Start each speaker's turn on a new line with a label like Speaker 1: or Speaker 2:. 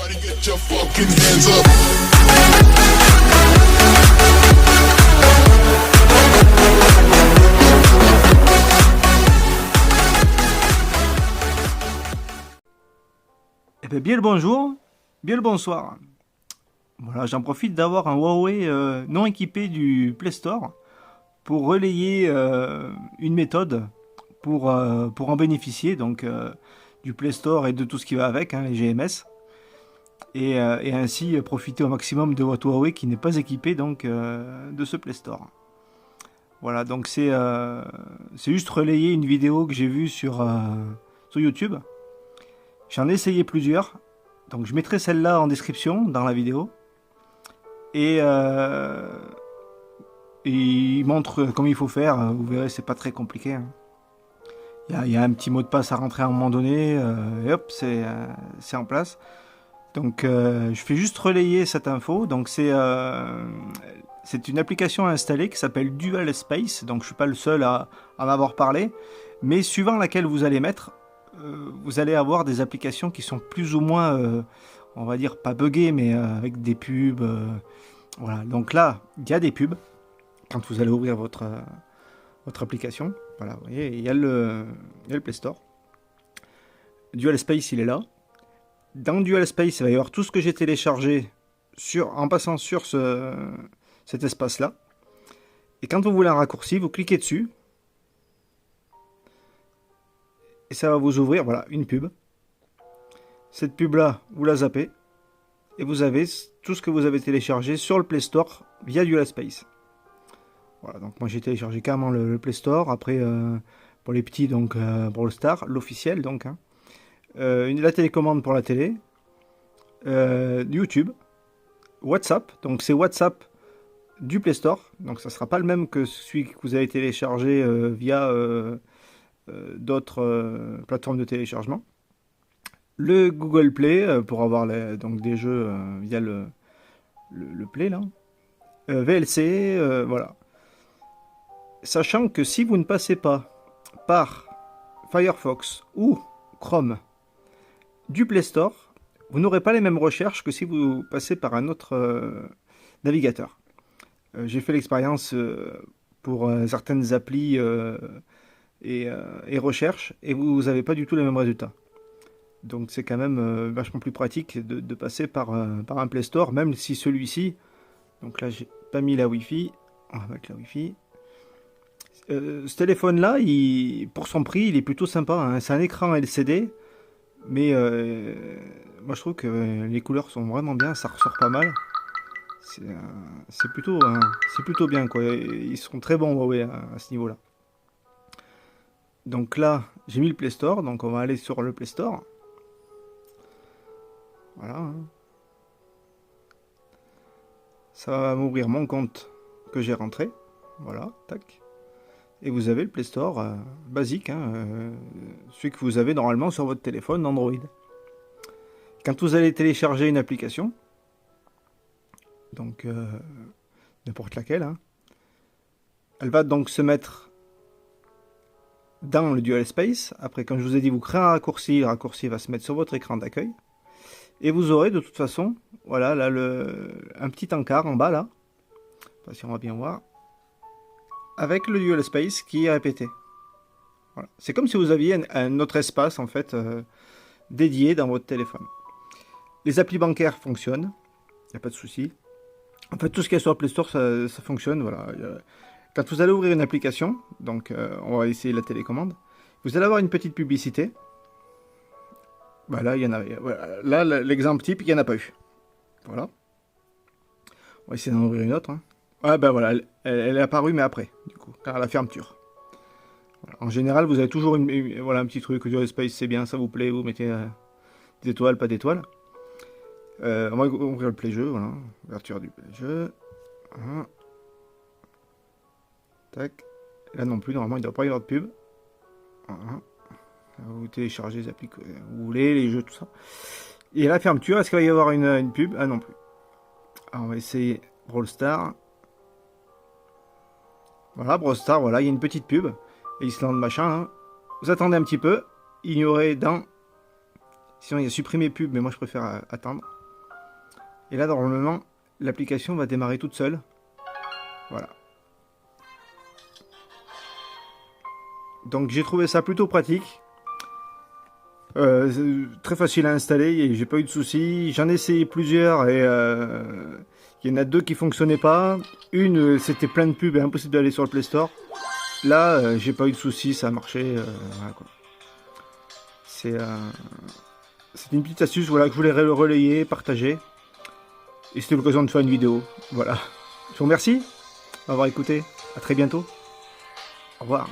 Speaker 1: Get your fucking hands up.
Speaker 2: Eh bien, bien le bonjour, bien le bonsoir. Voilà, j'en profite d'avoir un Huawei non équipé du Play Store pour relayer une méthode pour en bénéficier, donc du Play Store et de tout ce qui va avec, hein, les GMS, et ainsi profiter au maximum de votre Huawei qui n'est pas équipé donc de ce Play Store. Voilà, donc c'est juste relayer une vidéo que j'ai vue sur YouTube. J'en ai essayé plusieurs, donc je mettrai celle-là en description dans la vidéo. Et il montre comment il faut faire, vous verrez, c'est pas très compliqué. Hein. Il y a un petit mot de passe à rentrer à un moment donné, et hop, c'est en place. Donc je fais juste relayer cette info. Donc c'est une application à installer qui s'appelle Dual Space, donc je suis pas le seul à en avoir parlé, mais suivant laquelle vous allez mettre, vous allez avoir des applications qui sont plus ou moins, on va dire, pas buggées, mais avec des pubs. Voilà, donc là, il y a des pubs quand vous allez ouvrir votre application. Voilà, vous voyez, il y a le Play Store. Dual Space, il est là. Dans Dual Space, il va y avoir tout ce que j'ai téléchargé en passant sur cet espace-là. Et quand vous voulez un raccourci, vous cliquez dessus. Et ça va vous ouvrir, voilà, une pub. Cette pub-là, vous la zappez. Et vous avez tout ce que vous avez téléchargé sur le Play Store via Dual Space. Voilà, donc moi j'ai téléchargé carrément le Play Store. Après, pour les petits, donc pour le Star, l'officiel, donc. Hein. La télécommande pour la télé. YouTube. WhatsApp, donc c'est WhatsApp du Play Store. Donc ça ne sera pas le même que celui que vous avez téléchargé via d'autres plateformes de téléchargement. Le Google Play pour avoir donc des jeux via le Play là. VLC, voilà. Sachant que si vous ne passez pas par Firefox ou Chrome du Play Store, vous n'aurez pas les mêmes recherches que si vous passez par un autre navigateur. J'ai fait l'expérience pour certaines applis et recherches, et vous n'avez pas du tout les mêmes résultats. Donc c'est quand même vachement plus pratique de passer par un Play Store, même si celui-ci, donc là j'ai pas mis la Wi-Fi, on va mettre la Wi-Fi. Ce téléphone-là, pour son prix, il est plutôt sympa, hein. C'est un écran LCD, mais moi je trouve que les couleurs sont vraiment bien, ça ressort pas mal. C'est plutôt bien, quoi. Ils sont très bons Huawei à ce niveau-là. Donc là, j'ai mis le Play Store, donc on va aller sur le Play Store. Voilà. Hein. Ça va m'ouvrir mon compte que j'ai rentré. Voilà, tac. Et vous avez le Play Store basique, hein, celui que vous avez normalement sur votre téléphone Android. Quand vous allez télécharger une application, donc n'importe laquelle, hein, elle va donc se mettre dans le Dual Space. Après, comme je vous ai dit, vous créez un raccourci, le raccourci va se mettre sur votre écran d'accueil. Et vous aurez de toute façon, voilà, là, un petit encart en bas, là. Enfin, si on va bien voir. Avec le Dual Space qui est répété. Voilà. C'est comme si vous aviez un autre espace, en fait, dédié dans votre téléphone. Les applis bancaires fonctionnent. Il n'y a pas de souci. En fait, tout ce qui est sur le Play Store, ça fonctionne, voilà. Quand vous allez ouvrir une application, donc on va essayer la télécommande, vous allez avoir une petite publicité. Bah là, il y en a. Voilà. Là, l'exemple type, il n'y en a pas eu. Voilà. On va essayer d'en ouvrir une autre. Hein. Ah ben voilà, elle est apparue, mais après, du coup, à la fermeture. Voilà. En général, vous avez toujours voilà, un petit truc, Dual Space, c'est bien, ça vous plaît, vous mettez des étoiles, pas d'étoiles. On va ouvrir le Play Jeu, voilà. Ouverture du Play Jeu. Voilà. Tac. Là non plus, normalement, il ne doit pas y avoir de pub. Voilà. Vous téléchargez les applis que vous voulez, les jeux, tout ça. Et à la fermeture, est-ce qu'il va y avoir une pub? Ah non plus. Alors, on va essayer Brawl Stars. Voilà, Brawl Stars, voilà, il y a une petite pub. Island machin. Hein. Vous attendez un petit peu. Ignorez dans. Sinon, il y a supprimer pub, mais moi je préfère attendre. Et là, normalement, l'application va démarrer toute seule. Voilà. Donc j'ai trouvé ça plutôt pratique. Très facile à installer et j'ai pas eu de soucis. J'en ai essayé plusieurs et il y en a 2 qui fonctionnaient pas. Une, c'était plein de pubs et impossible d'aller sur le Play Store. Là, j'ai pas eu de soucis, ça a marché. Voilà, quoi. C'est une petite astuce, voilà, que je voulais relayer, partager. Et c'était l'occasion de faire une vidéo. Voilà. Je vous remercie d'avoir écouté. À très bientôt. Au revoir.